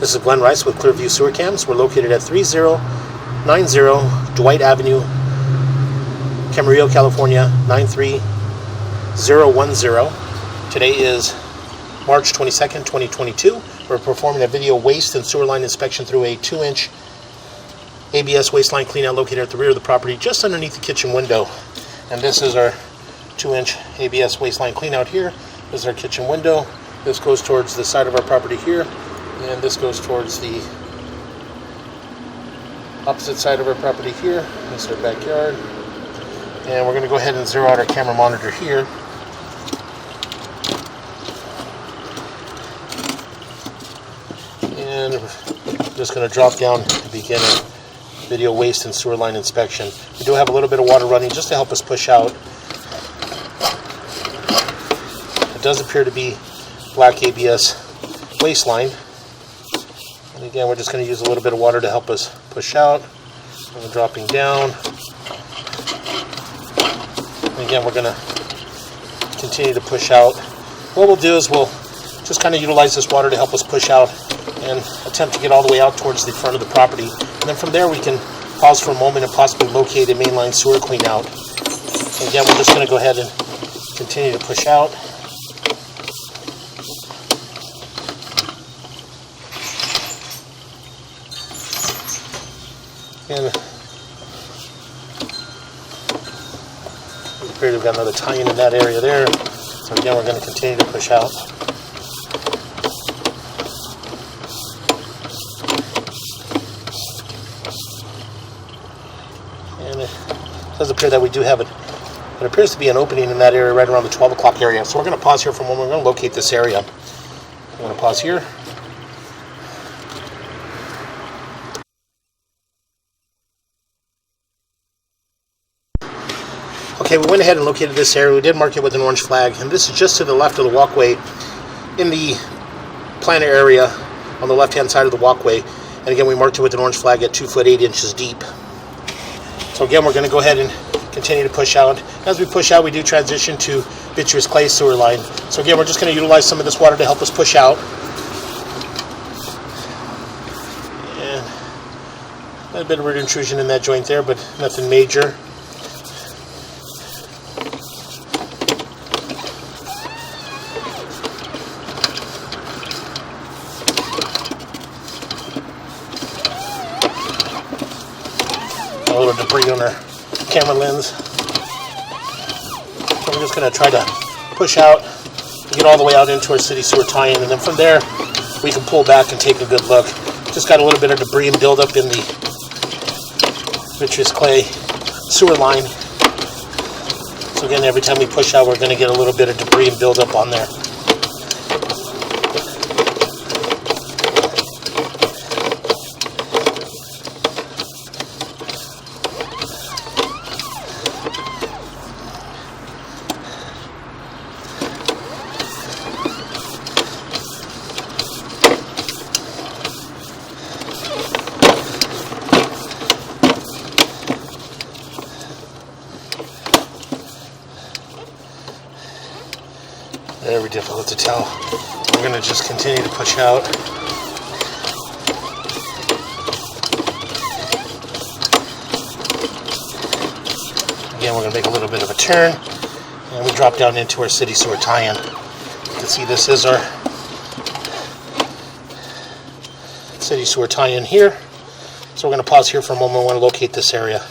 This is Glenn Rice with Clearview Sewer Cams. We're located at 3090 Dwight Avenue, Camarillo, California, 93010. Today is March 22nd, 2022. We're performing a video waste and sewer line inspection through a 2-inch ABS waste line cleanout located at the rear of the property, just underneath the kitchen window. And this is our 2-inch ABS waste line cleanout here. This is our kitchen window. This goes towards the side of our property here, and this goes towards the opposite side of our property here. This is our backyard. And we're going to go ahead and zero out our camera monitor here. And we're just going to drop down and begin a video waste and sewer line inspection. We do have a little bit of water running just to help us push out. It does appear to be black ABS waste line. And again, we're just going to use a little bit of water to help us push out. And we're dropping down. And again, we're going to continue to push out. What we'll do is we'll just kind of utilize this water to help us push out and attempt to get all the way out towards the front of the property. And then from there we can pause for a moment and possibly locate a mainline sewer clean out. And again, we're just going to go ahead and continue to push out. And we've got another tie-in that area there. So again, we're going to continue to push out. And it does appear that we do have it. It appears to be an opening in that area right around the 12 o'clock area. So we're going to pause here for a moment. We're going to locate this area. I'm going to pause here. Okay, we went ahead and located this area. We did mark it with an orange flag, and this is just to the left of the walkway in the planter area on the left-hand side of the walkway. And again, we marked it with an orange flag at 2 foot 8 inches deep. So again, we're going to go ahead and continue to push out. As we push out, we do transition to vitreous clay sewer line. So again, we're just going to utilize some of this water to help us push out. And a little bit of root intrusion in that joint there, but nothing major. A little debris on our camera lens. So we're just going to try to push out, get all the way out into our city sewer tie-in, and then from there we can pull back and take a good look. Just got a little bit of debris and buildup in the vitreous clay sewer line. So again, every time we push out, we're going to get a little bit of debris and buildup on there. Very difficult to tell. We're going to just continue to push out. Again, we're going to make a little bit of a turn, and we drop down into our city sewer tie-in. You can see this is our city sewer tie-in here. So we're going to pause here for a moment. We want to locate this area.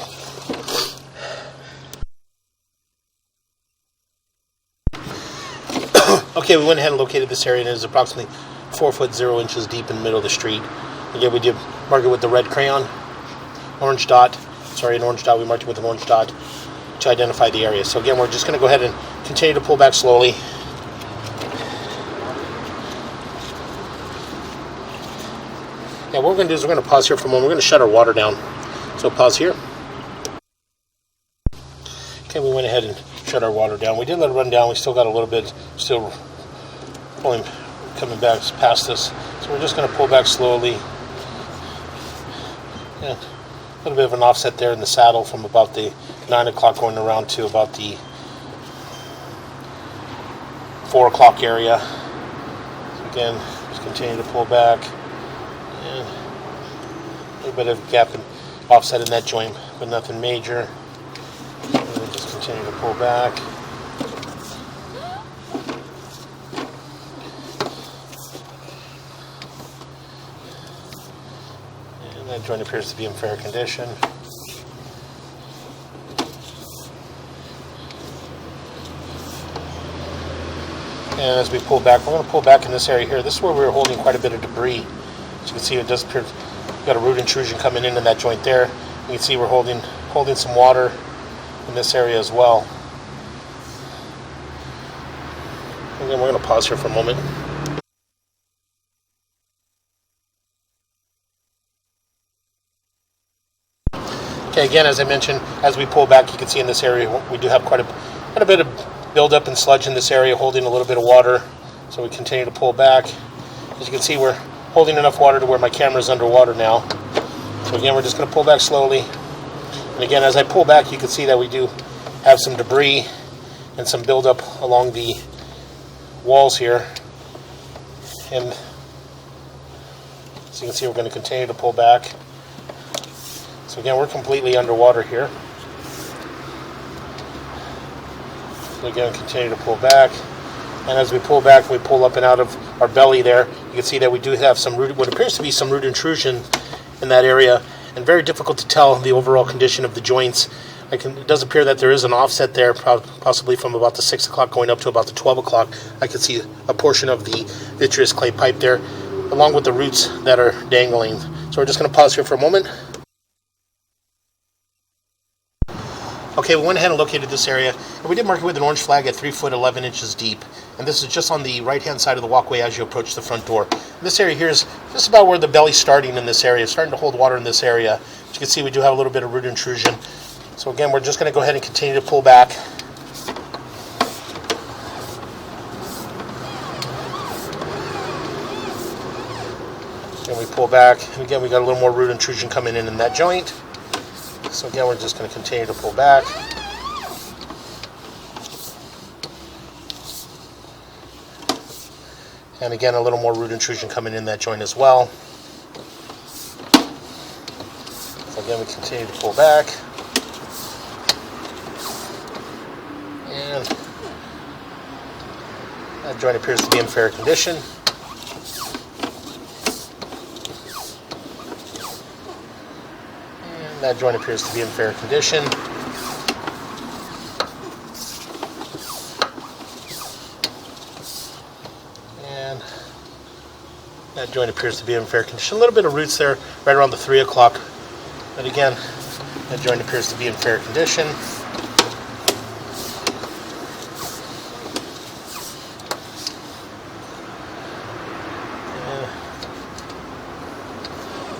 Okay, we went ahead and located this area, and it is approximately 4 foot 0 inches deep in the middle of the street. Again, we did mark it with the red crayon, orange dot. Sorry, an orange dot. We marked it with an orange dot to identify the area. So again, we're just going to go ahead and continue to pull back slowly. Yeah, what we're going to do is we're going to pause here for a moment. We're going to shut our water down. So pause here. Okay, we went ahead and shut our water down. We did let it run down. We still got a little bit still pulling, coming back past us. So we're just going to pull back slowly. Yeah, a little bit of an offset there in the saddle from about the 9 o'clock going around to about the 4 o'clock area. So again, just continue to pull back. And a little bit of gap and offset in that joint, but nothing major. And then just continue to pull back. And that joint appears to be in fair condition. And as we pull back, we're going to pull back in this area here. This is where we were holding quite a bit of debris. As you can see, it does appear we've got a root intrusion coming in that joint there. You can see we're holding some water in this area as well. And then we're going to pause here for a moment. Okay, again, as I mentioned, as we pull back, you can see in this area we do have quite a bit of buildup and sludge in this area, holding a little bit of water. So we continue to pull back. As you can see, we're holding enough water to where my camera is underwater now. So again, we're just going to pull back slowly. And again, as I pull back, you can see that we do have some debris and some buildup along the walls here. And as you can see, we're going to continue to pull back. So again, we're completely underwater here. So again, continue to pull back. And as we pull back, we pull up and out of our belly there. You can see that we do have some root, what appears to be some root intrusion in that area, and very difficult to tell the overall condition of the joints. It does appear that there is an offset there, possibly from about the 6 o'clock going up to about the 12 o'clock. I can see a portion of the vitreous clay pipe there, along with the roots that are dangling. So we're just going to pause here for a moment. Okay, we went ahead and located this area, and we did mark it with an orange flag at 3 foot 11 inches deep. And this is just on the right-hand side of the walkway as you approach the front door. And this area here is just about where the belly's starting in this area. It's starting to hold water in this area. As you can see, we do have a little bit of root intrusion. So again, we're just going to go ahead and continue to pull back. And we pull back, and again, we got a little more root intrusion coming in that joint. So again, we're just going to continue to pull back. And again, a little more root intrusion coming in that joint as well. So again, we continue to pull back. And that joint appears to be in fair condition. That joint appears to be in fair condition. And that joint appears to be in fair condition. A little bit of roots there right around the 3 o'clock. But again, that joint appears to be in fair condition.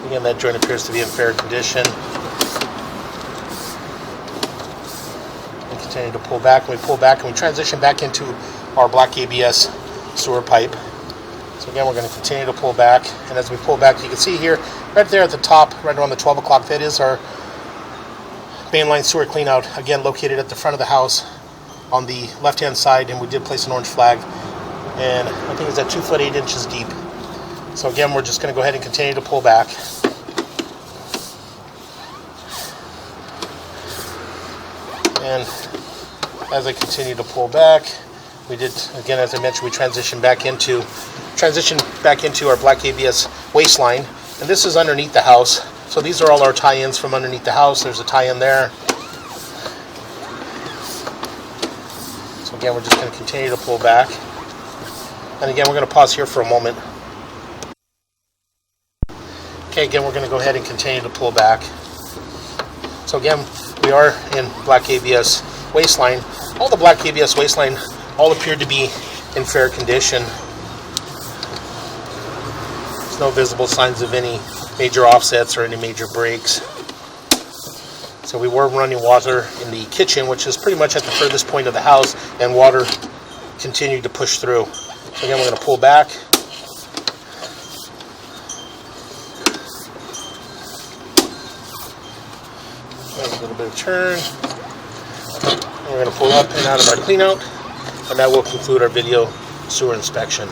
Again, that joint appears to be in fair condition. Continue to pull back, and we pull back, and we transition back into our black ABS sewer pipe. So again, we're going to continue to pull back, and as we pull back, you can see here, right there at the top, right around the 12 o'clock, that is our mainline sewer cleanout, again located at the front of the house on the left-hand side, and we did place an orange flag, and I think it's at 2 foot 8 inches deep. So again, we're just going to go ahead and continue to pull back. And as I continue to pull back, we did, again, as I mentioned, we transitioned back into our black ABS waistline, and this is underneath the house. So these are all our tie-ins from underneath the house. There's a tie-in there. So again, we're just going to continue to pull back. And again, we're going to pause here for a moment. Okay, again, we're going to go ahead and continue to pull back. So again, we are in black ABS waistline. All the black ABS waistline all appear to be in fair condition. There's no visible signs of any major offsets or any major breaks. So we were running water in the kitchen, which is pretty much at the furthest point of the house, and water continued to push through. So again, we're going to pull back. A little bit of turn. And we're going to pull up and out of our cleanout, and that will conclude our video sewer inspection.